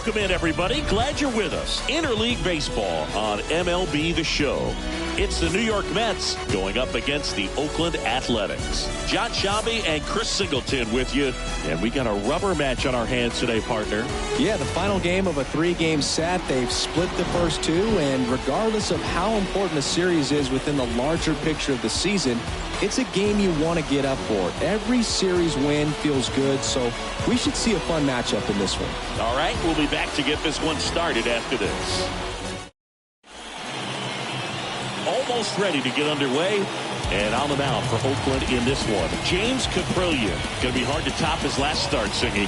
Welcome in, everybody. Glad you're with us. Interleague Baseball on MLB The Show. It's the New York Mets going up against the Oakland Athletics. Jon Sciambi and Chris Singleton with you. And we got a rubber match on our hands today, partner. Yeah, the final game of a 3-game set. They've split the first two, and regardless of how important the series is within the larger picture of the season, it's a game you want to get up for. Every series win feels good, so we should see a fun matchup in this one. All right, we'll be back to get this one started after this. Almost ready to get underway. And on the mound for Oakland in this one, James Kaprielian. Going to be hard to top his last start, Singy.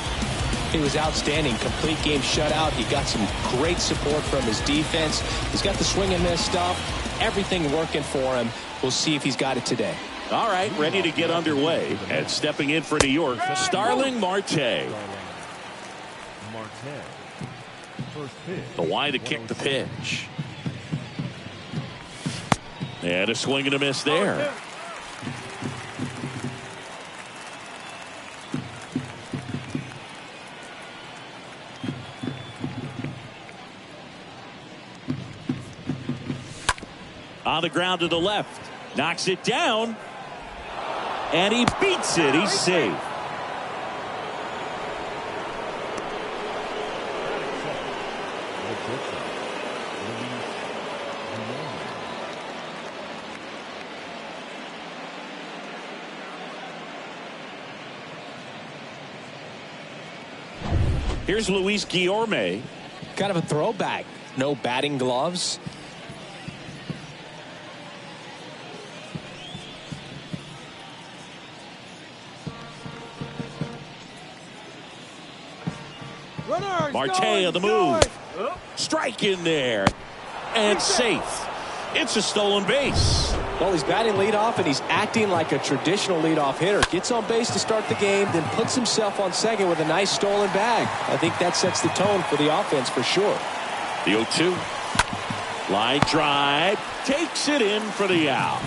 He was outstanding. Complete game shutout. He got some great support from his defense. He's got the swing and miss stuff. Everything working for him. We'll see if he's got it today. All right, ready to get underway. And stepping in for New York, Starling Marte. The wide to kick the pitch. And a swing and a miss there. On the ground to the left. Knocks it down. And he beats it. He's safe. Here's Luis Guillorme. Kind of a throwback. No batting gloves. Marte on the move. Strike in there. And safe. It's a stolen base. Well, he's batting leadoff, and he's acting like a traditional leadoff hitter. Gets on base to start the game, then puts himself on second with a nice stolen bag. I think that sets the tone for the offense for sure. The 0-2. Line drive. Takes it in for the out.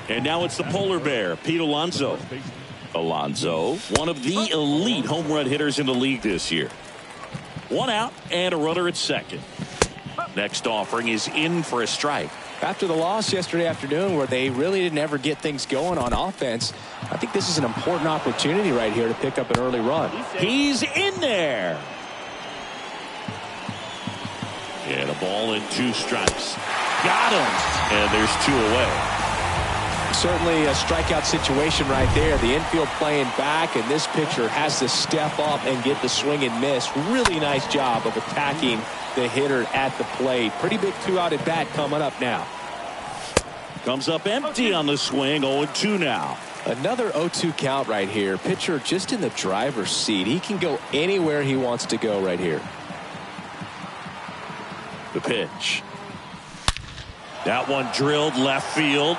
And now it's the polar bear, Pete Alonso. Alonso, one of the elite home run hitters in the league this year. One out and a runner at second. Next offering is in for a strike. After the loss yesterday afternoon, where they really didn't ever get things going on offense, I think this is an important opportunity right here to pick up an early run. He's in there. And a ball and 2 strikes. Got him. And there's 2 away. Certainly a strikeout situation right there. The infield playing back, and this pitcher has to step up and get the swing and miss. Really nice job of attacking the hitter at the plate. Pretty big 2-out at bat coming up now. Comes up empty on the swing. 0-2 now. Another 0-2 count right here. Pitcher just in the driver's seat. He can go anywhere he wants to go right here. The pitch. That one drilled left field.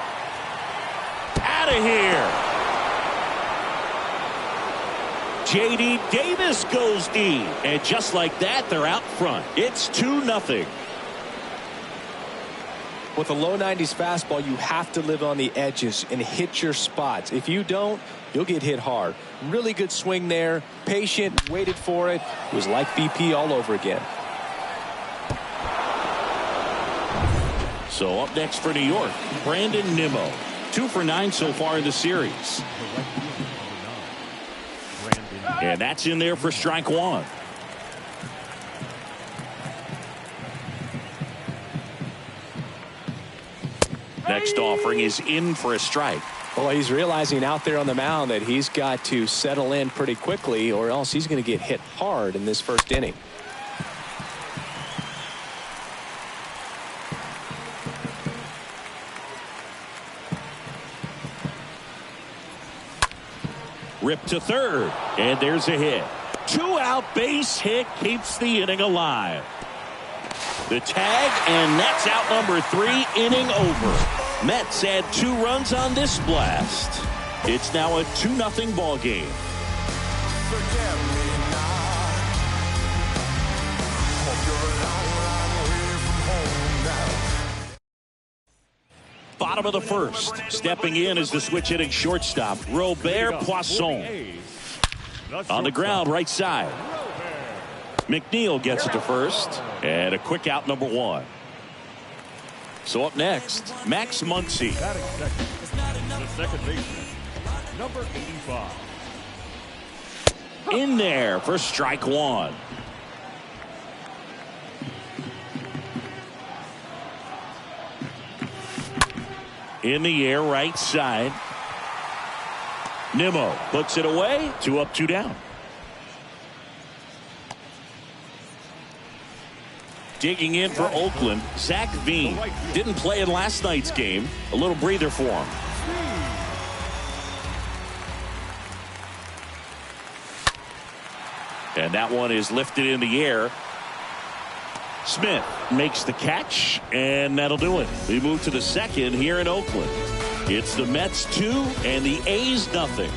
Out of here. J.D. Davis goes deep. And just like that, they're out front. It's 2-0. With a low 90s fastball, you have to live on the edges and hit your spots. If you don't, you'll get hit hard. Really good swing there. Patient, waited for it. It was like BP all over again. So up next for New York, Brandon Nimmo. 2 for 9 so far in the series. And that's in there for strike 1. Next offering is in for a strike. Well, he's realizing out there on the mound that he's got to settle in pretty quickly, or else he's going to get hit hard in this first inning. Ripped to third, and there's a hit. 2-out base hit keeps the inning alive. The tag, and that's out number 3, inning over. Mets add 2 runs on this blast. It's now a 2-0 ball game. bottom of the first. Stepping in is the switch hitting shortstop, Robert Poisson. On the ground, right side. McNeil gets it to first. And a quick out, number 1. So up next, Max Muncy. The second baseman, number 85. In there for strike 1. In the air, right side. Nimmo puts it away. 2 up, 2 down. Digging in for Oakland, Zach Veen. Didn't play in last night's game. A little breather for him. And that one is lifted in the air. Smith makes the catch, and that'll do it. We move to the second here in Oakland. It's the Mets 2 and the A's nothing.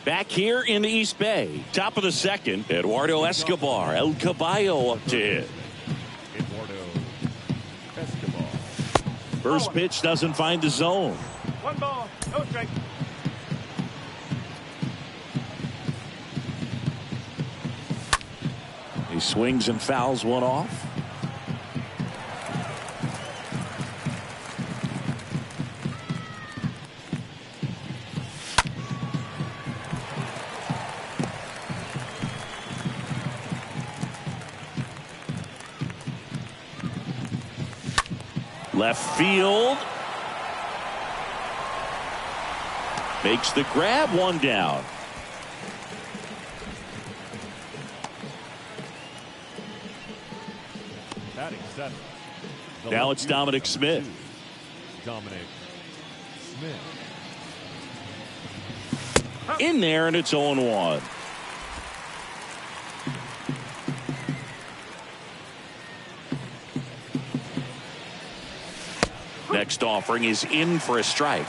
Back here in the East Bay, top of the second, Eduardo Escobar, El Caballo up to hit. Eduardo Escobar. First pitch doesn't find the zone. 1 ball, no strike. He swings and fouls one off. Left field. Makes the grab, 1 down. Batting center. Now it's Dominic Smith. Dominic Smith. In there, and it's 0-1. Next offering is in for a strike.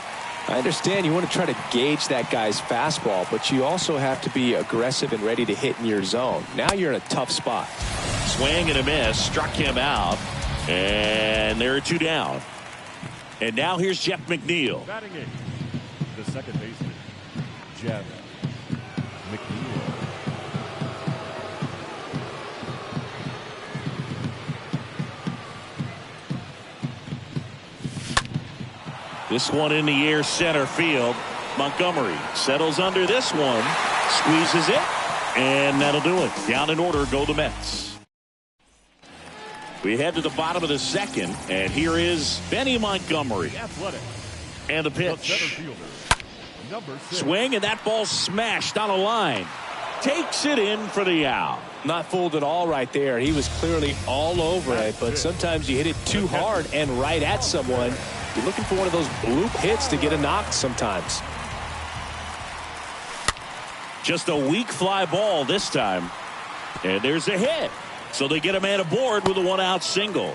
I understand you want to try to gauge that guy's fastball, but you also have to be aggressive and ready to hit in your zone. Now you're in a tough spot. Swing and a miss, struck him out, and there are 2 down. And now here's Jeff McNeil. Batting in. The second baseman, Jeff McNeil. This one in the air, center field. Montgomery settles under this one, squeezes it, and that'll do it. Down in order go the Mets. We head to the bottom of the second, and here is Benny Montgomery. Athletic. And the The center pitch. fielder, number 6. Swing, and that ball smashed on a line. Takes it in for the out. Not fooled at all right there. He was clearly all over it, but sometimes you hit it too hard and right at someone. You're looking for one of those bloop hits to get a knock sometimes. Just a weak fly ball this time. And there's a hit. So they get a man aboard with a 1-out single.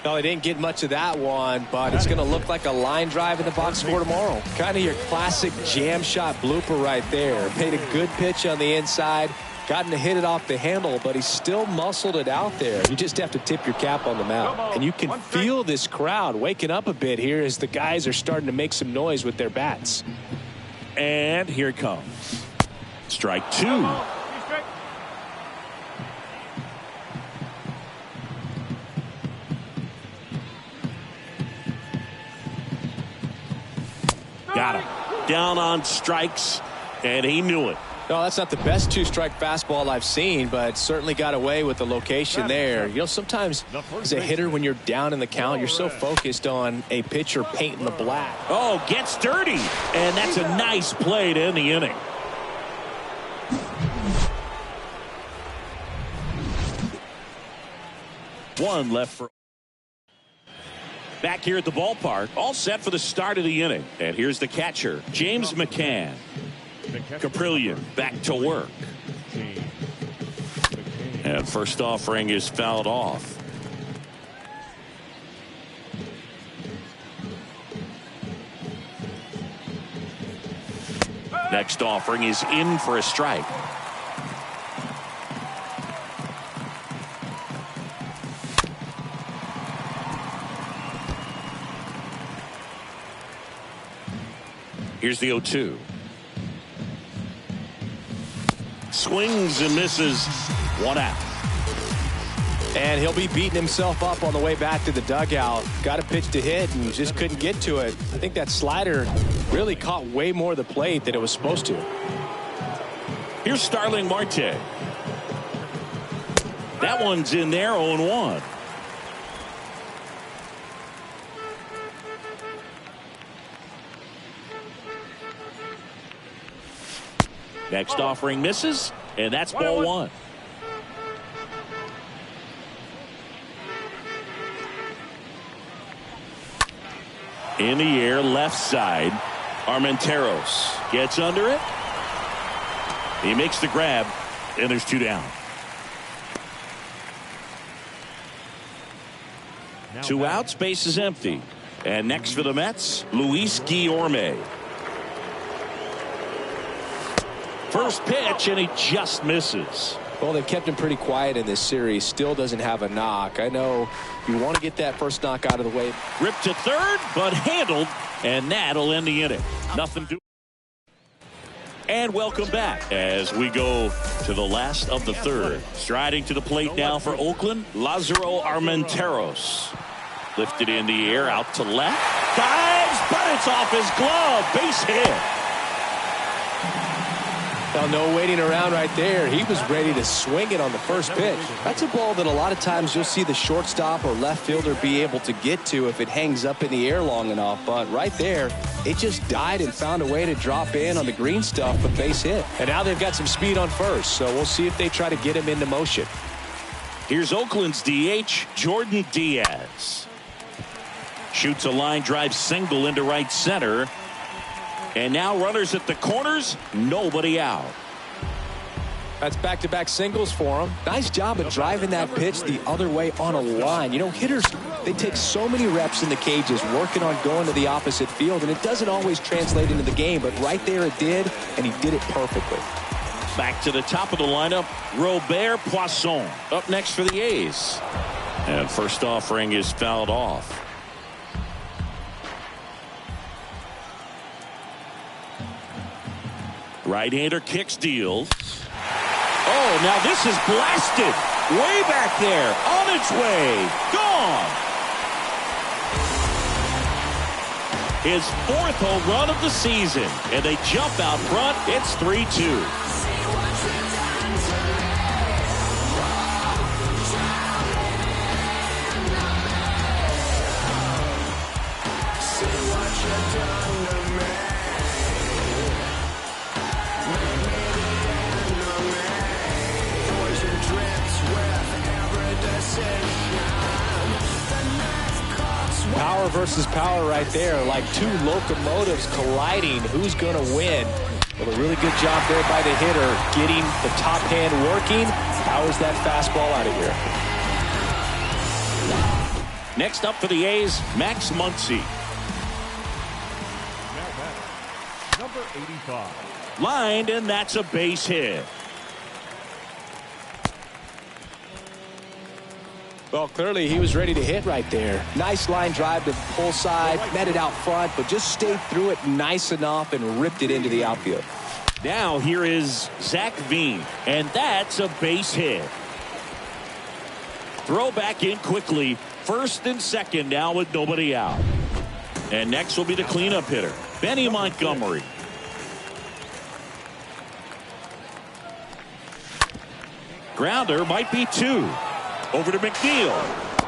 No, they didn't get much of that one, but it's going to look like a line drive in the box score tomorrow. Kind of your classic jam shot blooper right there. Paid a good pitch on the inside. Gotten to hit it off the handle, but he still muscled it out there. You just have to tip your cap on the mound. And you can feel this crowd waking up a bit here as the guys are starting to make some noise with their bats. And here it comes. Strike 2. Got him. Down on strikes, and he knew it. No, that's not the best 2-strike fastball I've seen, but certainly got away with the location there. You know, sometimes as a hitter, when you're down in the count, you're so focused on a pitcher painting the black. Oh, gets dirty, and that's a nice play to end the inning. One left for. Back here at the ballpark, all set for the start of the inning. And here's the catcher, James McCann. Caprillion back to work. And first offering is fouled off. Next offering is in for a strike. Here's the 0-2. Swings and misses. 1 out. And he'll be beating himself up on the way back to the dugout. Got a pitch to hit and just couldn't get to it. I think that slider really caught way more of the plate than it was supposed to. Here's Starling Marte. That one's in there, 0-1. Next offering misses, and that's ball 1. In the air, left side. Armenteros gets under it. He makes the grab, and there's 2 down. 2 outs, base is empty. And next for the Mets, Luis Guillorme. First pitch, and he just misses. Well, they've kept him pretty quiet in this series. Still doesn't have a knock. I know you want to get that first knock out of the way. Ripped to third, but handled, and that'll end the inning. Nothing to. And welcome back as we go to the last of the third. Striding to the plate now for Oakland, Lázaro Armenteros. Lifted in the air, out to left. Dives, but it's off his glove. Base hit. Well, no waiting around right there. He was ready to swing it on the first pitch. That's a ball that a lot of times you'll see the shortstop or left fielder be able to get to if it hangs up in the air long enough. But right there, it just died and found a way to drop in on the green stuff with base hit. And now they've got some speed on first, so we'll see if they try to get him into motion. Here's Oakland's DH, Jordan Diaz. Shoots a line drive single into right center. And now runners at the corners, nobody out. That's back-to-back singles for him. Nice job of driving that pitch the other way on a line. You know, hitters, they take so many reps in the cages working on going to the opposite field, and it doesn't always translate into the game, but right there it did, and he did it perfectly. Back to the top of the lineup, Robert Poisson up next for the A's. And first offering is fouled off. Right-hander kicks, deals. Oh, now this is blasted. Way back there. On its way. Gone. His 4th home run of the season. And they jump out front. It's 3-2. Power versus power right there, like 2 locomotives colliding. Who's going to win? Well, a really good job there by the hitter, getting the top hand working. Powers that fastball out of here. Next up for the A's, Max Muncy. Number 85. Lined, and that's a base hit. Well, clearly he was ready to hit right there. Nice line drive to the pull side, met it out front, but just stayed through it nice enough and ripped it into the outfield. Now here is Zach Veen, and that's a base hit. Throw back in quickly. First and second now with nobody out. And next will be the cleanup hitter, Benny Montgomery. Grounder might be 2. Over to McNeil.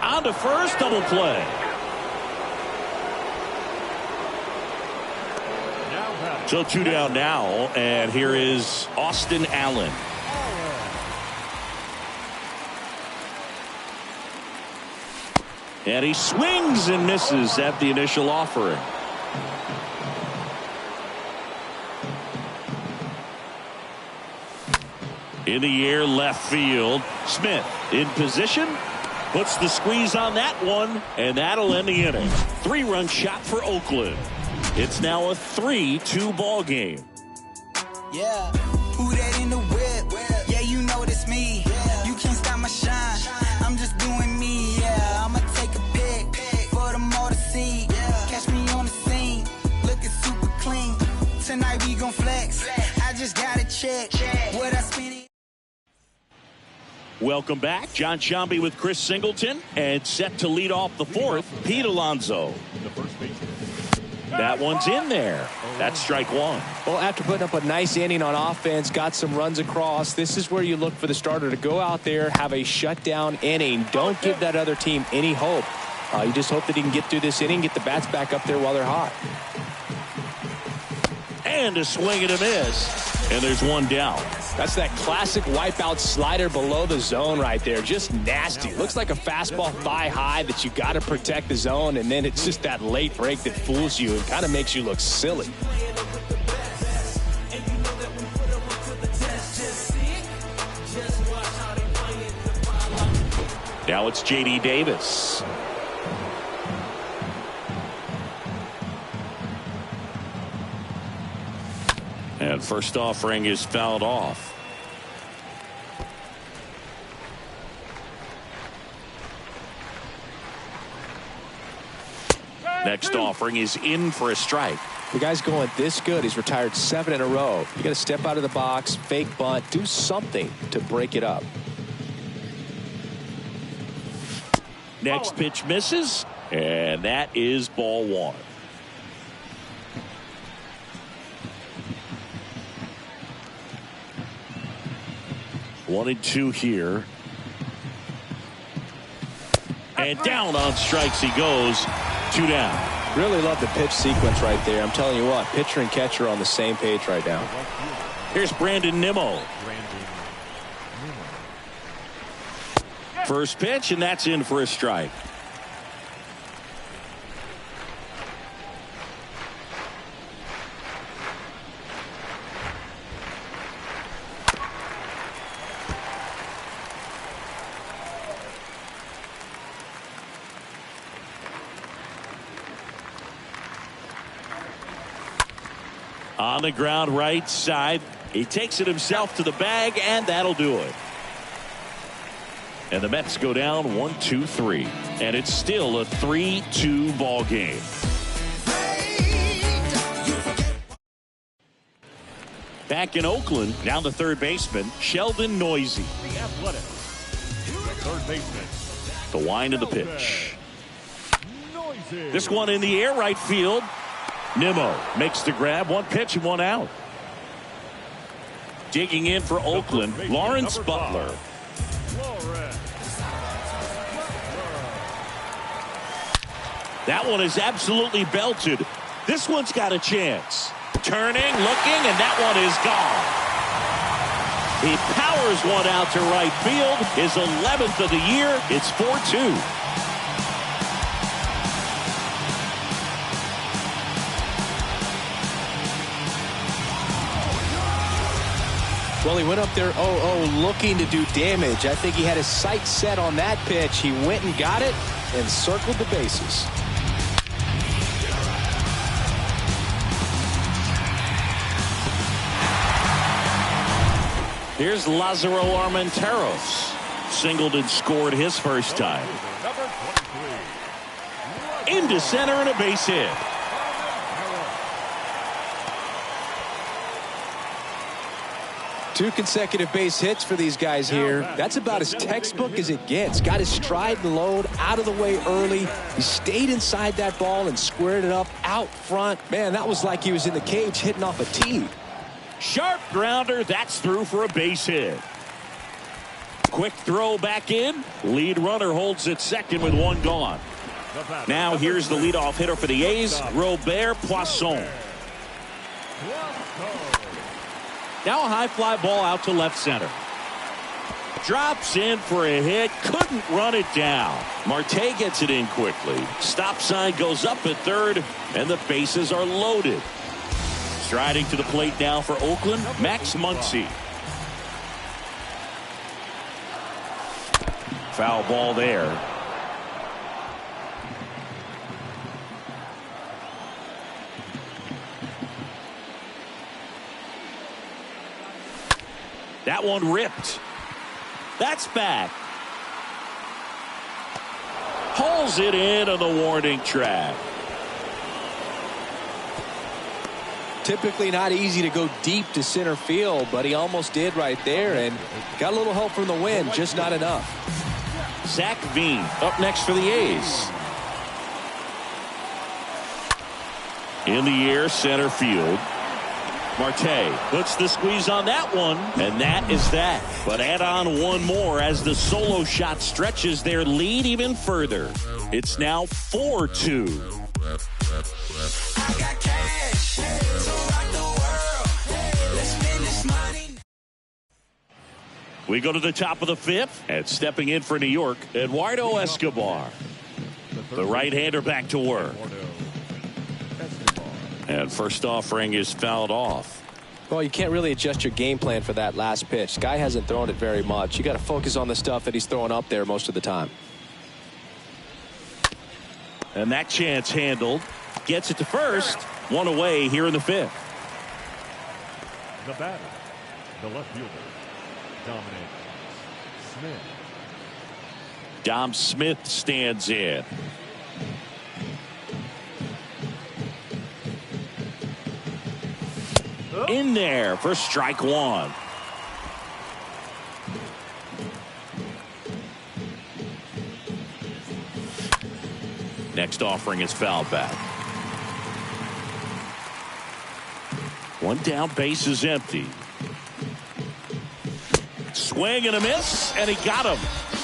On to first, double play. So 2 down now, and here is Austin Allen. And he swings and misses at the initial offering. In the air, left field. Smith in position. Puts the squeeze on that one, and that'll end the inning. 3-run shot for Oakland. It's now a 3-2 ball game. Yeah, who that in the whip? Yeah, you know it's me. You can't stop my shine. I'm just doing me. Yeah, I'ma take a pic for them all to see. Catch me on the scene, looking super clean. tonight we gon' flex. I just gotta check what I spent. Welcome back. John Sciambi with Chris Singleton, and set to lead off the fourth, Pete Alonso. The first baseman. That one's in there. That's strike one. Well, after putting up a nice inning on offense, got some runs across, this is where you look for the starter to go out there, have a shutdown inning. Don't give that other team any hope. You just hope that he can get through this inning, get the bats back up there while they're hot. And a swing and a miss. And there's one down. That's that classic wipeout slider below the zone right there. Just nasty. Looks like a fastball thigh high that you got to protect the zone, and then it's just that late break that fools you and kind of makes you look silly. Now it's J.D. Davis. And first offering is fouled off. Next offering is in for a strike. The guy's going this good. He's retired 7 in a row. You got to step out of the box, fake bunt, do something to break it up. Next pitch misses, and that is ball one. One and two here. And down on strikes he goes. 2 down. Really love the pitch sequence right there. I'm telling you what, pitcher and catcher are on the same page right now. Here's Brandon Nimmo. First pitch, and that's in for a strike. On the ground right side. He takes it himself to the bag, and that'll do it. And the Mets go down 1-2-3. And it's still a 3-2 ball game. Back in Oakland, now the third baseman, Sheldon Neuse. The Athletic. The third baseman. The wind of the pitch. Neuse. This one in the air right field. Nimmo makes the grab. One pitch and one out. Digging in for Oakland, Lawrence Butler. That one is absolutely belted. This one's got a chance. Turning, looking, and that one is gone. He powers one out to right field. His 11th of the year. It's 4-2. Well, he went up there 0-0 looking to do damage. I think he had his sights set on that pitch. He went and got it and circled the bases. Here's Lazaro Armenteros. Singled and scored his first time. Into center and a base hit. Two consecutive base hits for these guys here. That's about as textbook as it gets. Got his stride and load out of the way early. He stayed inside that ball and squared it up out front. Man, that was like he was in the cage hitting off a tee. Sharp grounder. That's through for a base hit. Quick throw back in. Lead runner holds at second with one gone. Now here's the leadoff hitter for the A's, Robert Poisson. Now a high fly ball out to left center. Drops in for a hit. Couldn't run it down. Marte gets it in quickly. Stop sign goes up at third, and the bases are loaded. Striding to the plate now for Oakland, Max Muncy. Foul ball there. That one ripped. That's back. Hauls it in on the warning track. Typically not easy to go deep to center field, but he almost did right there and got a little help from the wind, just not enough. Zach Veen up next for the A's. In the air, center field. Marte puts the squeeze on that one, and that is that. But add on one more as the solo shot stretches their lead even further. It's now 4-2. I got cash, so rock the world. Let's spend this money. We go to the top of the fifth, and stepping in for New York, Eduardo Escobar. The right-hander back to work. And first offering is fouled off. Well, you can't really adjust your game plan for that last pitch. Guy hasn't thrown it very much. You got to focus on the stuff that he's throwing up there most of the time. And that chance handled. Gets it to first. One away here in the fifth. The batter, the left fielder, Dominic Smith. Dom Smith stands in. In there for strike one. Next offering is fouled back. One down, base is empty. Swing and a miss, and he got him.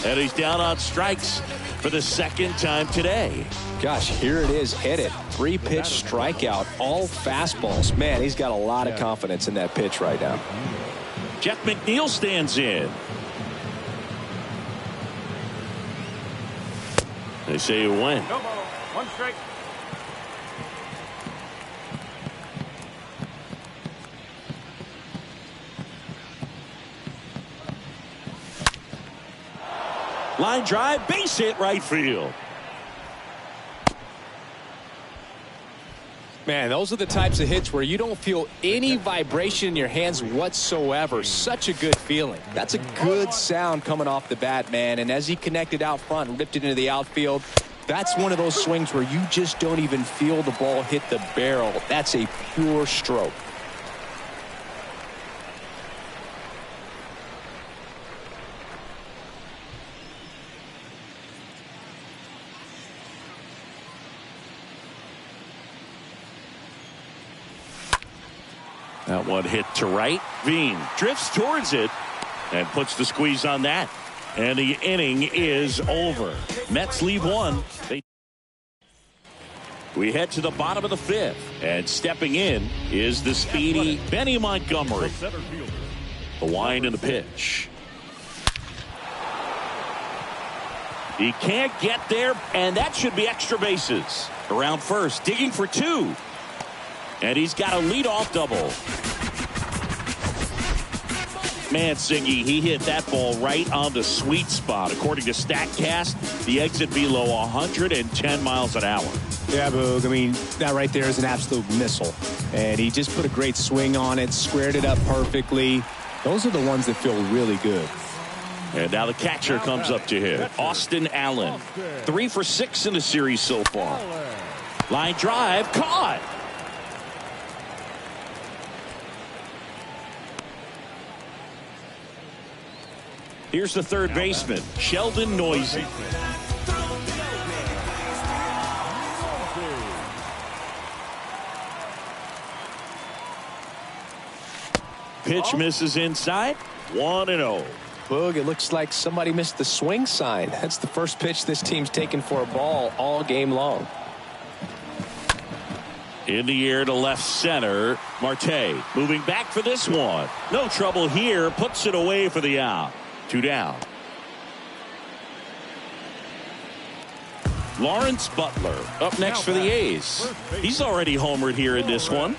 And he's down on strikes for the second time today. Gosh, here it is, hit it. 3-pitch strikeout, all fastballs. Man, he's got a lot of confidence in that pitch right now. Jeff McNeil stands in. They say you win. No ball, one strike. Line drive, base hit, right field. Man, those are the types of hits where you don't feel any vibration in your hands whatsoever. Such a good feeling. That's a good sound coming off the bat, man. And as he connected out front and ripped it into the outfield, that's one of those swings where you just don't even feel the ball hit the barrel. That's a pure stroke. That one hit to right. Veen drifts towards it and puts the squeeze on that. And the inning is over. Mets leave one. We head to the bottom of the fifth. And stepping in is the speedy Benny Montgomery. The wind and the pitch. He can't get there, and that should be extra bases. Around first, digging for two. And he's got a leadoff double. Mancini, he hit that ball right on the sweet spot. According to StatCast, the exit below 110 miles an hour. Yeah, Boog. I mean, that right there is an absolute missile. And he just put a great swing on it, squared it up perfectly. Those are the ones that feel really good. And now the catcher comes up to hit. Austin Allen. 3 for 6 in the series so far. Line drive, caught. Here's the third baseman, Sheldon Neuse. Pitch misses inside. 1-0. Boog, it looks like somebody missed the swing sign. That's the first pitch this team's taken for a ball all game long. In the air to left center. Marte moving back for this one. No trouble here. Puts it away for the out. 2 down. Lawrence Butler up next for the A's. He's already homered here in this one.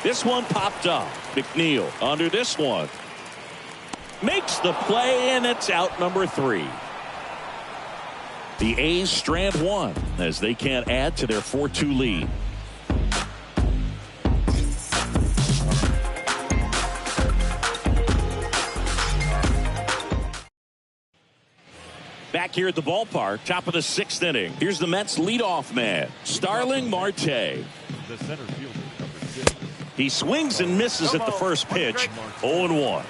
This one popped up. McNeil under this one. Makes the play, and it's out number 3. The A's strand one as they can't add to their 4-2 lead. Back back here at the ballpark. Top of the 6th inning. Here's the Mets leadoff man, Starling Marte. The center fielder, number 6. He swings and misses at the first pitch. 0-1.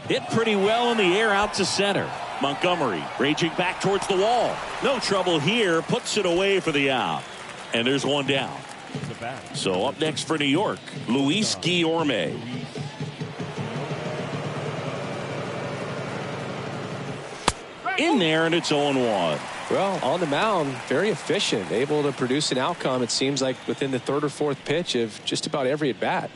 Hit pretty well in the air out to center. Montgomery raging back towards the wall. No trouble here. Puts it away for the out. And there's one down. So up next for New York, Luis Guillorme. In there, and it's 0-1. Well, on the mound, very efficient, able to produce an outcome, it seems like, within the 3rd or 4th pitch of just about every at bat.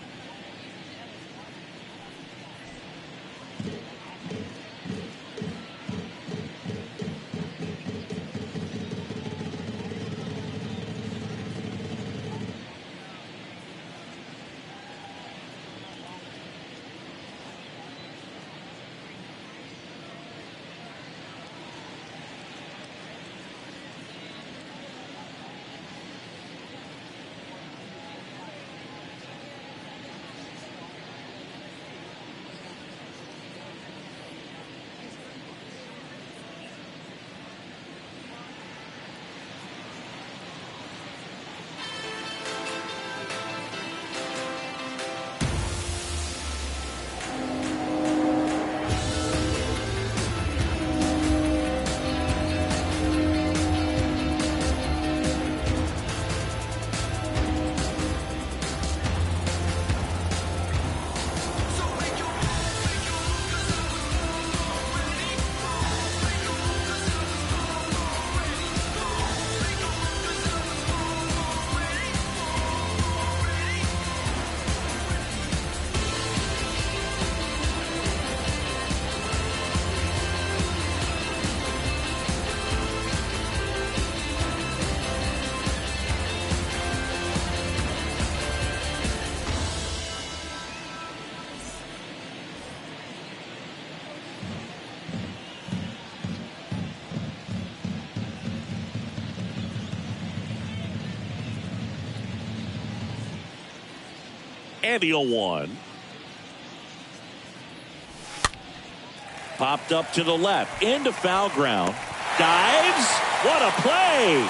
And the 0-1. Popped up to the left, into foul ground. Dives. What a play.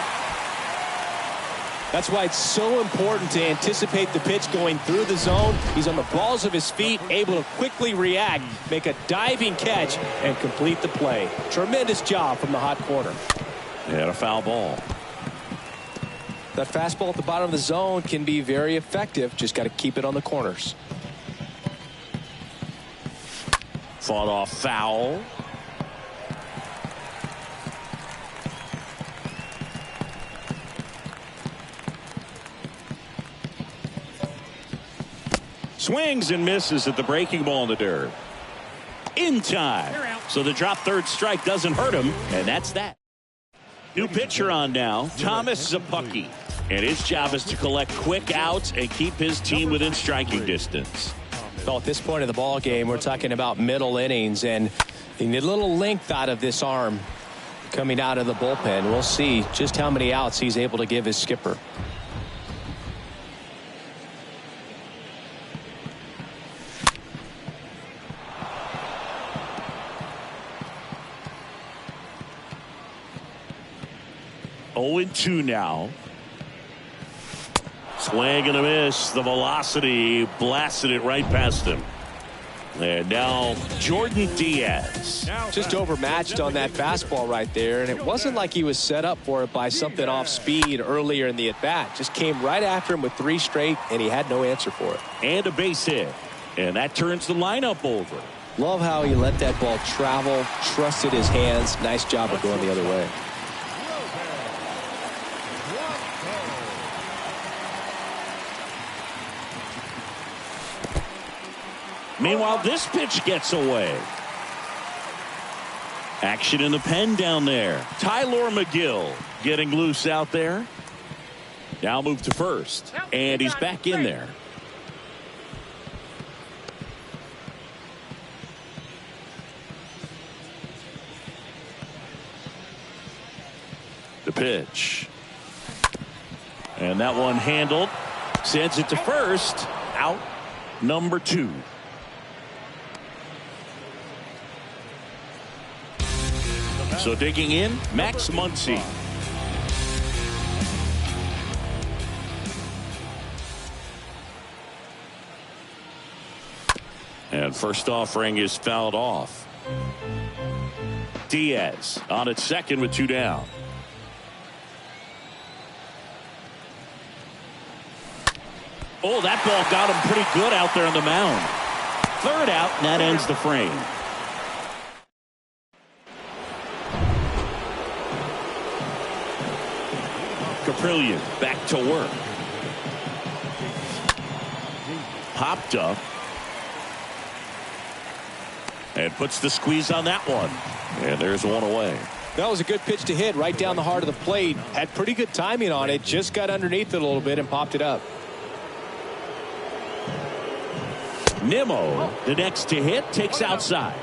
That's why it's so important to anticipate the pitch going through the zone. He's on the balls of his feet, able to quickly react, make a diving catch, and complete the play. Tremendous job from the hot corner. And a foul ball. That fastball at the bottom of the zone can be very effective. Just got to keep it on the corners. Fought off foul. Swings and misses at the breaking ball in the dirt. In time. So the drop third strike doesn't hurt him, and that's that. New pitcher on now, Thomas Szapucki. And his job is to collect quick outs and keep his team within striking distance. Well, at this point of the ball game, we're talking about middle innings, and you need a little length out of this arm coming out of the bullpen. We'll see just how many outs he's able to give his skipper. Oh, 0-2 now. Swing and a miss. The velocity blasted it right past him. And now Jordan Diaz. Just overmatched on that fastball right there, and it wasn't like he was set up for it by something off speed earlier in the at-bat. Just came right after him with 3 straight, and he had no answer for it. And a base hit. And that turns the lineup over. Love how he let that ball travel, trusted his hands. Nice job of going the other way. Meanwhile, this pitch gets away. Action in the pen down there. Tyler McGill getting loose out there. Now move to first. And he's back in there. The pitch. And that one handled. Sends it to first. Out number 2. So digging in, Max Muncy. And first offering is fouled off. Diaz on at second with 2 down. Oh, that ball got him pretty good out there on the mound. 3rd out, and that ends the frame. Caprillion back to work. Popped up. And puts the squeeze on that one. And there's one away. That was a good pitch to hit right down the heart of the plate. Had pretty good timing on it. Just got underneath it a little bit and popped it up. Nimmo, the next to hit, takes outside.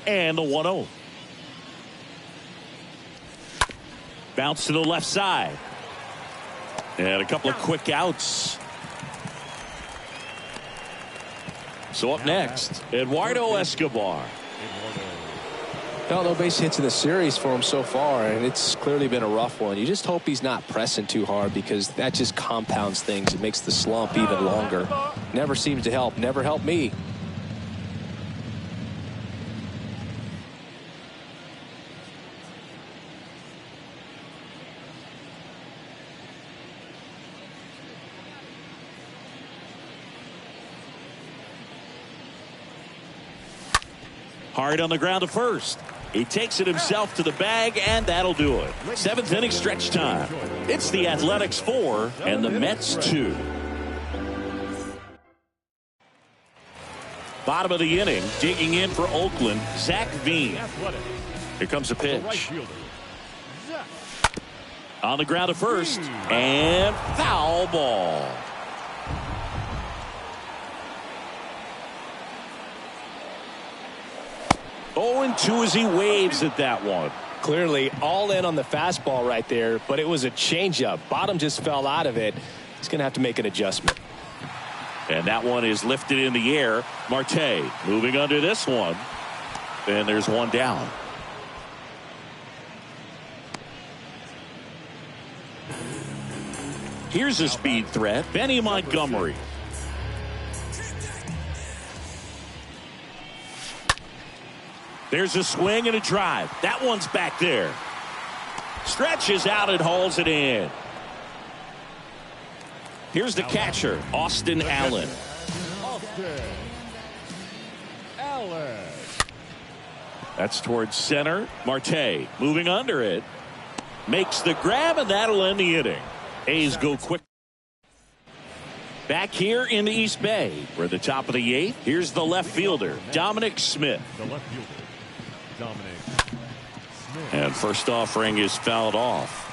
And the 1-0. Bounce to the left side. And a couple of quick outs. So up next, Eduardo Escobar. No base hits in the series for him so far, and it's clearly been a rough one. You just hope he's not pressing too hard, because that just compounds things. It makes the slump even longer. Never seems to help. Never helped me. Hard on the ground to first. He takes it himself to the bag, and that'll do it. 7th inning stretch time. It's the Athletics 4 and the Mets 2. Bottom of the inning, digging in for Oakland, Zach Veen. Here comes a pitch. On the ground to first, and foul ball. 0-2 as he waves at that one. Clearly all in on the fastball right there, but it was a changeup. Bottom just fell out of it. He's going to have to make an adjustment. And that one is lifted in the air. Marte moving under this one. And there's one down. Here's a speed threat. Benny Montgomery. There's a swing and a drive. That one's back there. Stretches out and hauls it in. Here's the catcher, Austin Allen. That's towards center. Marte moving under it. Makes the grab, and that'll end the inning. A's go quick. Back here in the East Bay, we're at the top of the 8th. Here's the left fielder, Dominic Smith. The left fielder, Dominic Smith. And first offering is fouled off.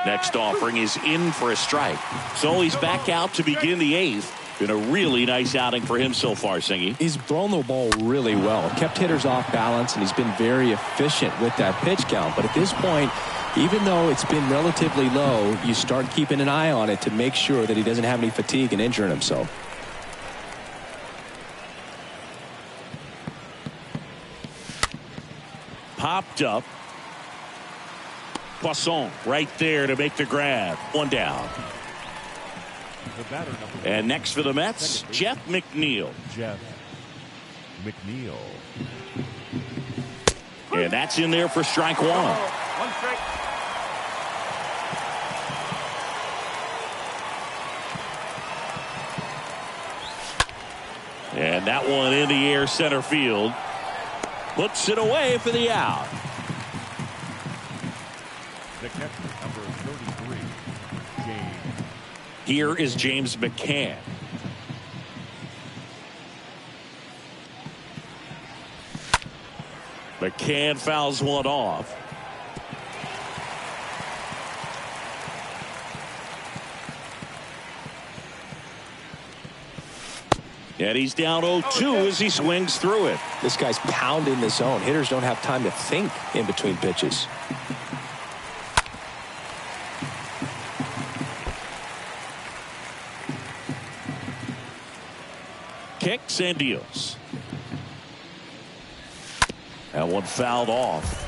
Next offering is in for a strike. So he's back out to begin the 8th. Been a really nice outing for him so far, Singy. He's thrown the ball really well. Kept hitters off balance, and he's been very efficient with that pitch count. But at this point, even though it's been relatively low, you start keeping an eye on it to make sure that he doesn't have any fatigue and injuring himself. Popped up. Poisson right there to make the grab. One down. And next for the Mets, Jeff McNeil. Jeff McNeil. And that's in there for strike one. One strike. And that one in the air center field. Puts it away for the out. The catcher, number 33, James. Here is James McCann. McCann fouls one off. And he's down 0-2 as he swings through it. This guy's pounding the zone. Hitters don't have time to think in between pitches. Kicks and deals. That one fouled off.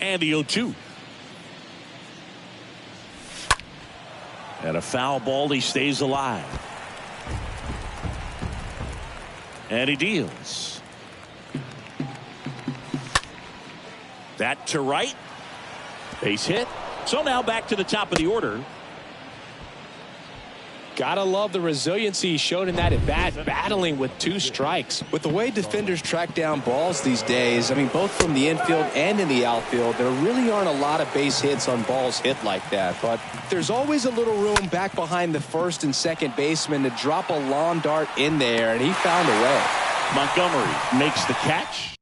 And the 0-2. And a foul ball. He stays alive. And he deals. That to right. Base hit. So now back to the top of the order. Gotta love the resiliency he showed in that at bat, battling with 2 strikes. With the way defenders track down balls these days, I mean, both from the infield and in the outfield, there really aren't a lot of base hits on balls hit like that. But there's always a little room back behind the first and second baseman to drop a lawn dart in there, and he found a way. Montgomery makes the catch.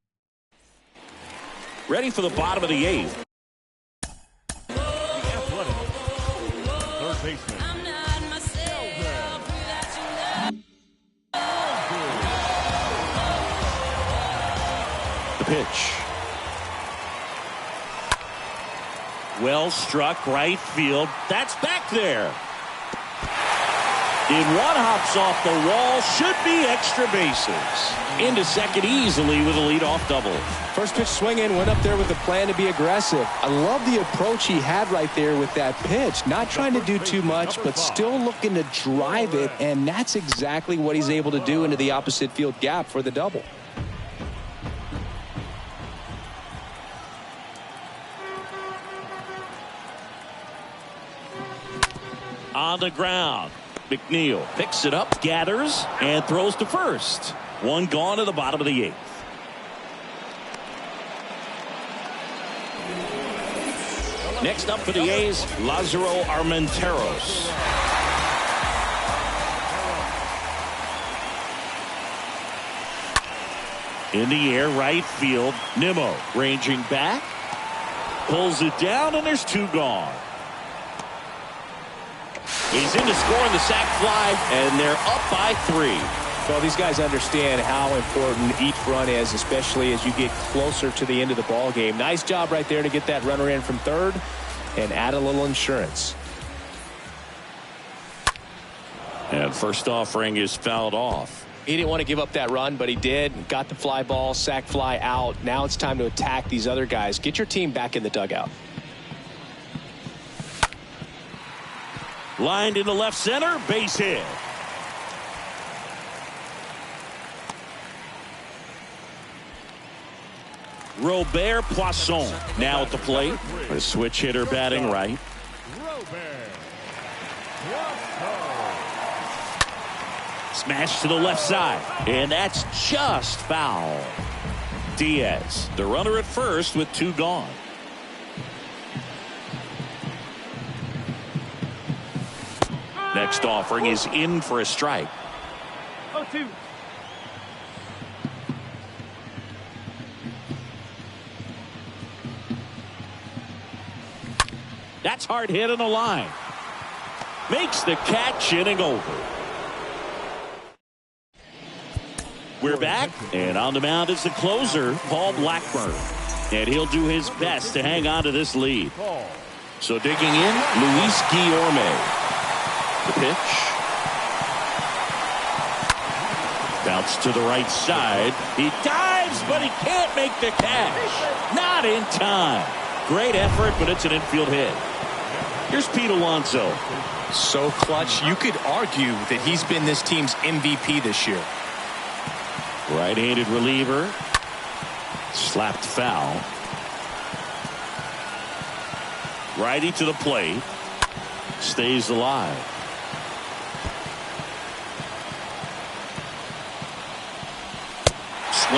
Ready for the bottom of the 8th. Third baseman. Pitch. Well struck right field. That's back there. In one hops off the wall. Should be extra bases. Into second easily with a leadoff double. First pitch swinging, went up there with a plan to be aggressive. I love the approach he had right there with that pitch. Not trying to do too much, but still looking to drive it, and that's exactly what he's able to do into the opposite field gap for the double. On the ground, McNeil picks it up, gathers, and throws to first. One gone to the bottom of the 8th. Next up for the A's, Lázaro Armenteros. In the air, right field. Nimmo ranging back, pulls it down, and there's 2 gone. He's in to score in the sac fly, and they're up by 3. Well, these guys understand how important each run is, especially as you get closer to the end of the ball game. Nice job right there to get that runner in from third and add a little insurance. And first offering is fouled off. He didn't want to give up that run, but he did. Got the fly ball, sac fly out. Now it's time to attack these other guys. Get your team back in the dugout. Lined into left center, base hit. Robert Poisson now at the plate. A switch hitter batting right. Smash to the left side, and that's just foul. Diaz, the runner at first with 2 gone. Next offering is in for a strike. 0-2. That's hard hit on the line. Makes the catch, inning over. We're back, and on the mound is the closer, Paul Blackburn. And he'll do his best to hang on to this lead. So digging in, Luis Guillorme. The pitch. Bounce to the right side. He dives, but he can't make the catch. Not in time. Great effort, but it's an infield hit. Here's Pete Alonso. So clutch, you could argue that he's been this team's MVP this year. Right-handed reliever. Slapped foul. Righty to the plate. Stays alive.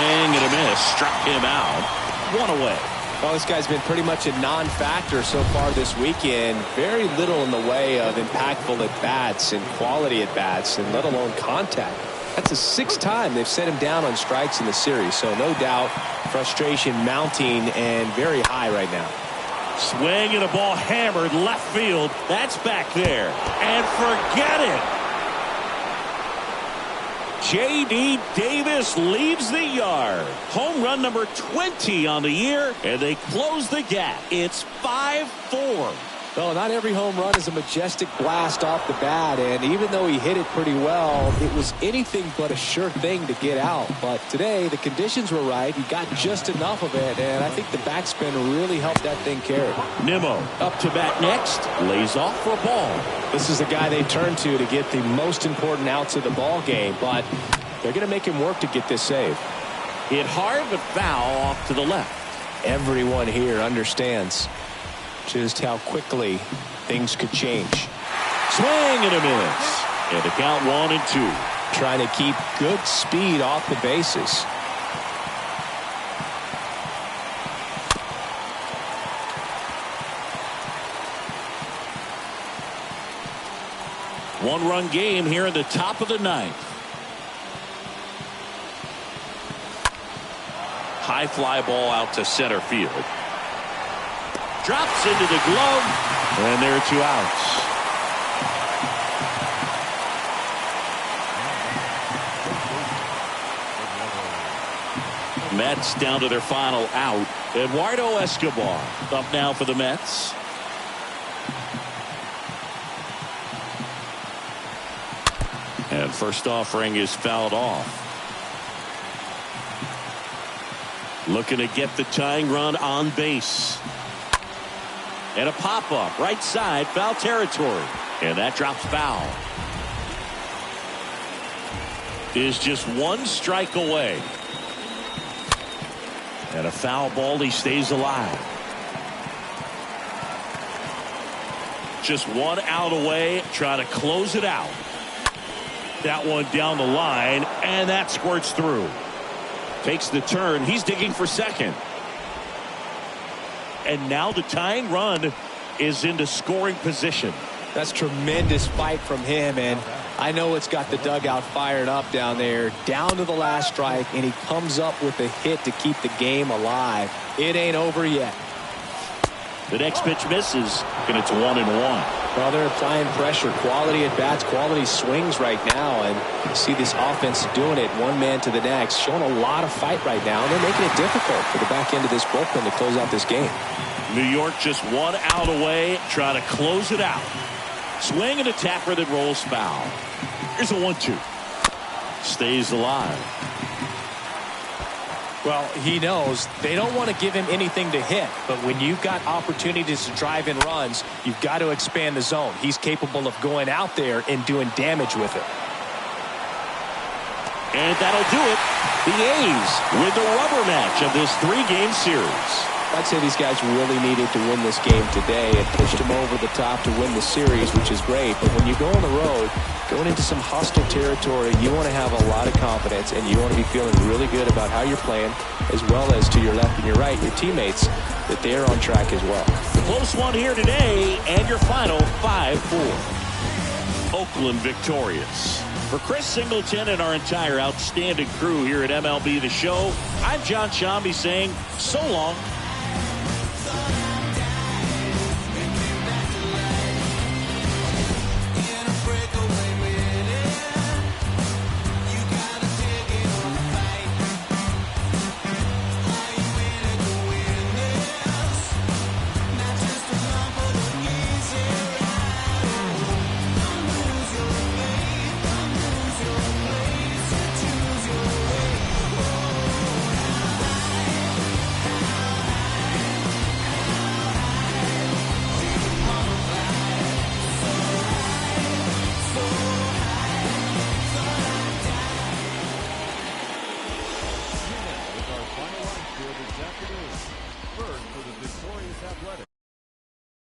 swing and a miss. Struck him out. One away. Well, this guy's been pretty much a non-factor so far this weekend. Very little in the way of impactful at-bats and quality at-bats, and let alone contact. That's the 6th time they've set him down on strikes in the series, so no doubt frustration mounting and very high right now. Swing and a ball hammered left field. That's back there. And forget it. J.D. Davis leaves the yard. Home run number 20 on the year, and they close the gap. It's 5-4. Well, not every home run is a majestic blast off the bat, and even though he hit it pretty well, it was anything but a sure thing to get out. But today, the conditions were right. He got just enough of it, and I think the backspin really helped that thing carry. Nimmo up to bat next, lays off for a ball. This is the guy they turn to get the most important outs of the ball game, but they're going to make him work to get this save. Hit hard but foul off to the left. Everyone here understands just how quickly things could change. Swing and a miss. And the count 1-2. Trying to keep good speed off the bases. One-run game here in the top of the 9th. High fly ball out to center field. Drops into the glove, and there are 2 outs. Mets down to their final out. Eduardo Escobar up now for the Mets. And first offering is fouled off. Looking to get the tying run on base. And a pop-up right side, foul territory. And that drops foul. Is just 1 strike away. And a foul ball, he stays alive. Just 1 out away, trying to close it out. That one down the line, and that squirts through. Takes the turn. He's digging for second. And now the tying run is into scoring position. That's tremendous fight from him, and I know it's got the dugout fired up down there. Down to the last strike, and he comes up with a hit to keep the game alive. It ain't over yet. The next pitch misses, and it's 1-1. Well, they're applying pressure, quality at bats, quality swings right now, and you see this offense doing it one man to the next, showing a lot of fight right now, and they're making it difficult for the back end of this bullpen to close out this game. New York just 1 out away, trying to close it out. Swing and a tapper that rolls foul. Here's a 1-2. Stays alive. Well, he knows they don't want to give him anything to hit, but when you've got opportunities to drive in runs, you've got to expand the zone. He's capable of going out there and doing damage with it. And that'll do it. The A's with the rubber match of this 3-game series. I'd say these guys really needed to win this game today. It pushed them over the top to win the series, which is great. But when you go on the road, going into some hostile territory, you want to have a lot of confidence, and you want to be feeling really good about how you're playing, as well as to your left and your right, your teammates, that they're on track as well. Close one here today, and your final 5-4. Oakland victorious. For Chris Singleton and our entire outstanding crew here at MLB The Show, I'm John Shambi saying so long. This afternoon. Bird for the victorious Athletic.